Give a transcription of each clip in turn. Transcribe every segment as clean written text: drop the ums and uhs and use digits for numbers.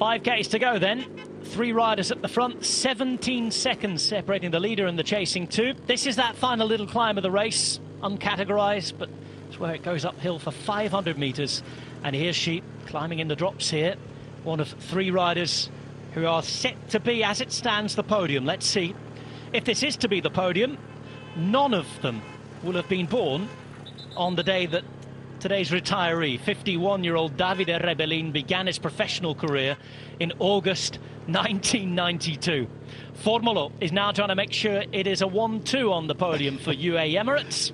5Ks to go then. 3 riders at the front, 17 seconds separating the leader and the chasing 2. This is that final little climb of the race, uncategorized, but it's where it goes uphill for 500 meters. And here's she climbing in the drops here. One of 3 riders who are set to be, as it stands, the podium. Let's see. If this is to be the podium, none of them will have been born on the day that today's retiree, 51-year-old Davide Rebellin, began his professional career in August 1992. Formolo is now trying to make sure it is a 1-2 on the podium for UAE Emirates.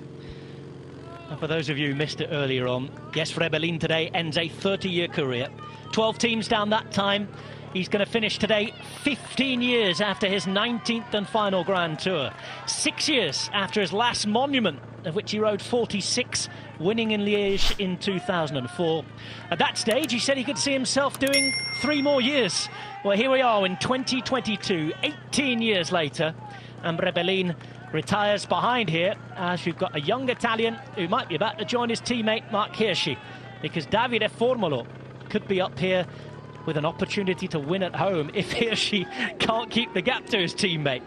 And for those of you who missed it earlier on, yes, Rebellin today ends a 30-year career. 12 teams down that time. He's going to finish today 15 years after his 19th and final Grand Tour. 6 years after his last monument, of which he rode 46, winning in Liège in 2004. At that stage, he said he could see himself doing 3 more years. Well, here we are in 2022, 18 years later, and Rebellin retires behind here, as we've got a young Italian who might be about to join his teammate Marc Hirschi, because Davide Formolo could be up here with an opportunity to win at home if Hirschi can't keep the gap to his teammate.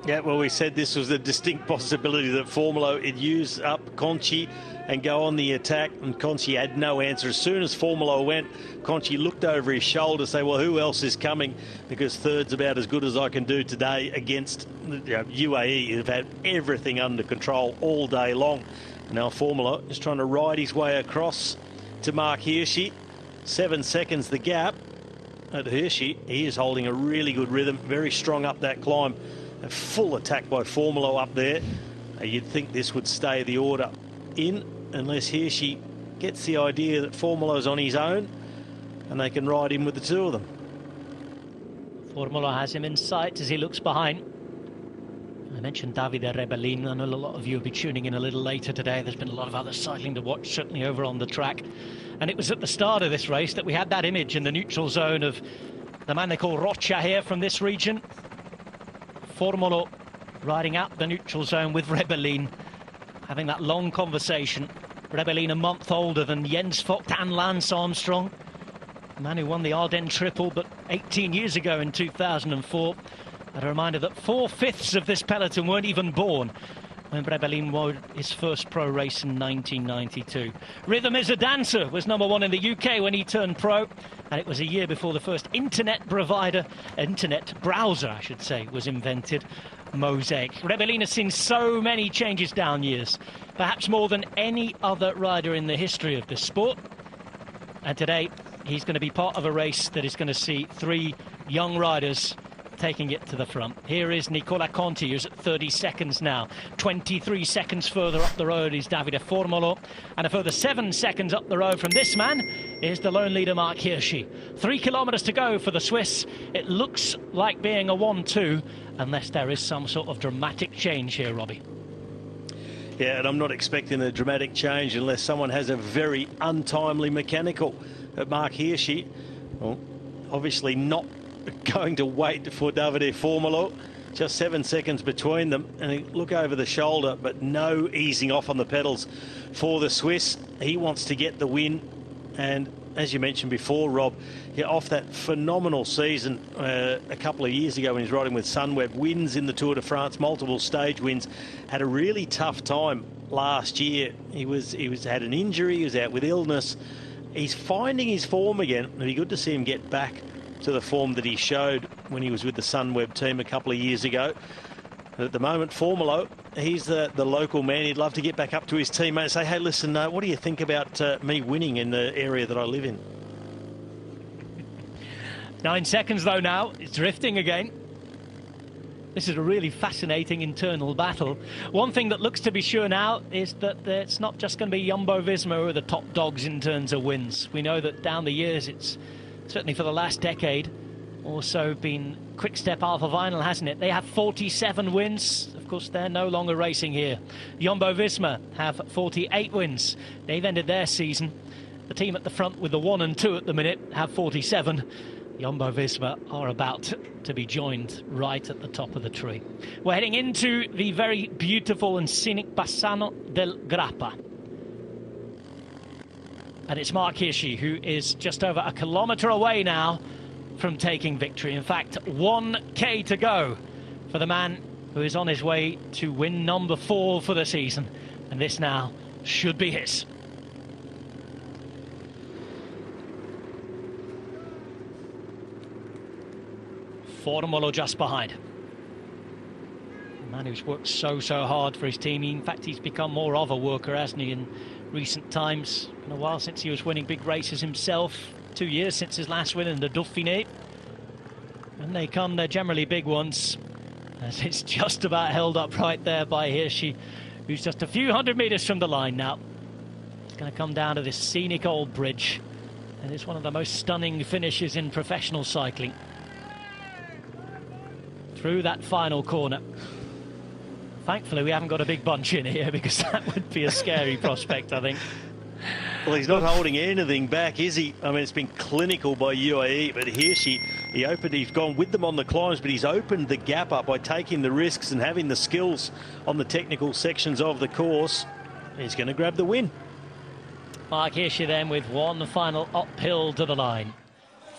Yeah, well, we said this was a distinct possibility that Formolo would use up Conchi and go on the attack, and Conchi had no answer. As soon as Formolo went, Conchi looked over his shoulder to say, well, who else is coming? Because third's about as good as I can do today against UAE, who've had everything under control all day long. Now Formolo is trying to ride his way across to Marc Hirschi. 7 seconds the gap at Hirschi. He is holding a really good rhythm, very strong up that climb. A full attack by Formolo up there. You'd think this would stay the order in, unless Hirschi gets the idea that Formolo's on his own and they can ride in with the 2 of them. Formolo has him in sight as he looks behind. I mentioned Davide Rebellin. I know a lot of you will be tuning in a little later today. There's been a lot of other cycling to watch, certainly over on the track. And it was at the start of this race that we had that image in the neutral zone of the man they call Rocha here from this region. Formolo riding out the neutral zone with Rebellin, having that long conversation. Rebellin a month older than Jens Vogt and Lance Armstrong, the man who won the Ardennes Triple, but 18 years ago in 2004. And a reminder that 4/5 of this peloton weren't even born when Rebellin won his first pro race in 1992. Rhythm is a Dancer was #1 in the UK when he turned pro, and it was a year before the first internet browser, I should say, was invented, Mosaic. Rebellin has seen so many changes down years, perhaps more than any other rider in the history of this sport. And today, he's going to be part of a race that is going to see 3 young riders taking it to the front. Here is Nicola Conti, who's at 30 seconds now. 23 seconds further up the road is Davide Formolo, and a further 7 seconds up the road from this man is the lone leader Marc Hirschi. 3 kilometers to go for the Swiss. It looks like being a 1-2, unless there is some sort of dramatic change here, Robbie. Yeah, and I'm not expecting a dramatic change unless someone has a very untimely mechanical. At Marc Hirschi, well, obviously not going to wait for Davide Formolo. Just 7 seconds between them, and look over the shoulder, but no easing off on the pedals for the Swiss. He wants to get the win, and as you mentioned before, Rob, off that phenomenal season a couple of years ago when he was riding with Sunweb, wins in the Tour de France, multiple stage wins, had a really tough time last year. He had an injury, he was out with illness. He's finding his form again. It'd be good to see him get back to the form that he showed when he was with the Sunweb team a couple of years ago. But at the moment, Formolo, he's the local man. He'd love to get back up to his teammate and say, hey, listen, what do you think about me winning in the area that I live in? 9 seconds, though, now. It's drifting again. This is a really fascinating internal battle. One thing that looks to be sure now is that it's not just going to be Jumbo-Visma who are the top dogs in terms of wins. We know that down the years, it's certainly for the last decade, also been Quick-Step Alpha Vinyl, hasn't it? They have 47 wins. Of course, they're no longer racing here. Jumbo-Visma have 48 wins. They've ended their season. The team at the front with the 1 and 2 at the minute have 47. Jumbo-Visma are about to be joined right at the top of the tree. We're heading into the very beautiful and scenic Bassano del Grappa. And it's Marc Hirschi who is just over a kilometre away now from taking victory. In fact, 1K to go for the man who is on his way to win number 4 for the season. And this now should be his. Formolo just behind. A man who's worked so hard for his team. In fact, he's become more of a worker, hasn't he, in recent times. Been a while since he was winning big races himself. 2 years since his last win in the Dauphiné. When they come, they're generally big ones. As it's just about held up right there by Hirschi, who's just a few hundred metres from the line now. It's going to come down to this scenic old bridge. And it's one of the most stunning finishes in professional cycling. Through that final corner. Thankfully, we haven't got a big bunch in here, because that would be a scary prospect, I think. Well, he's not holding anything back, is he? I mean, it's been clinical by UAE, but Hirschi, he's gone with them on the climbs, but he's opened the gap up by taking the risks and having the skills on the technical sections of the course. He's going to grab the win. Marc Hirschi then with one final uphill to the line.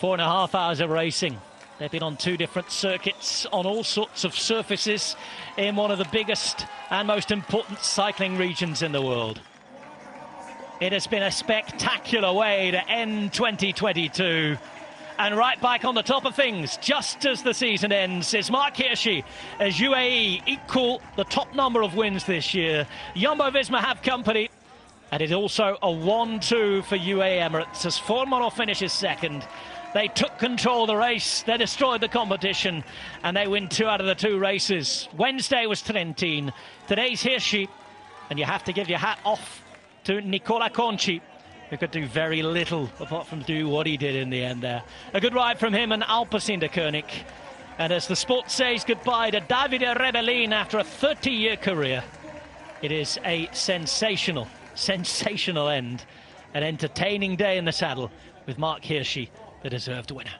4.5 hours of racing. They've been on 2 different circuits, on all sorts of surfaces, in one of the biggest and most important cycling regions in the world. It has been a spectacular way to end 2022. And right back on the top of things, just as the season ends, is Marc Hirschi as UAE equal the top number of wins this year. Jumbo-Visma have company. And it's also a 1-2 for UAE Emirates as Formolo finishes second. They took control of the race, they destroyed the competition, and they win 2 out of the 2 races. Wednesday was Trentin, today's Hirschi, and you have to give your hat off to Nicola Conci, who could do very little apart from do what he did in the end there. A good ride from him and Alpecin-de-Koning. And as the sport says goodbye to Davide Rebellin after a 30-year career, it is a sensational end, an entertaining day in the saddle with Marc Hirschi, the deserved winner.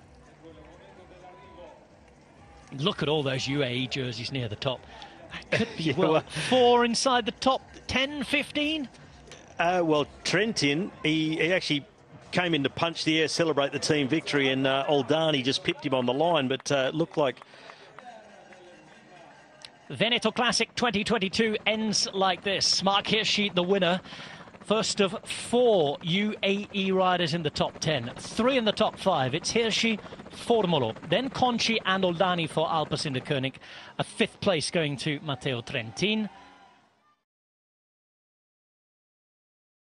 Look at all those UAE jerseys near the top. That could be, well, 4 inside the top 10, 15? Well, Trentin, he actually came in to punch the air, celebrate the team victory, and Oldani just pipped him on the line, but looked like... Veneto Classic 2022 ends like this. Marc Hirschi, the winner. First of 4 UAE riders in the top 10. 3 in the top 5. It's Hirschi, Formolo, then Conci and Oldani for Alpecin-de-Koning. A 5th place going to Matteo Trentin.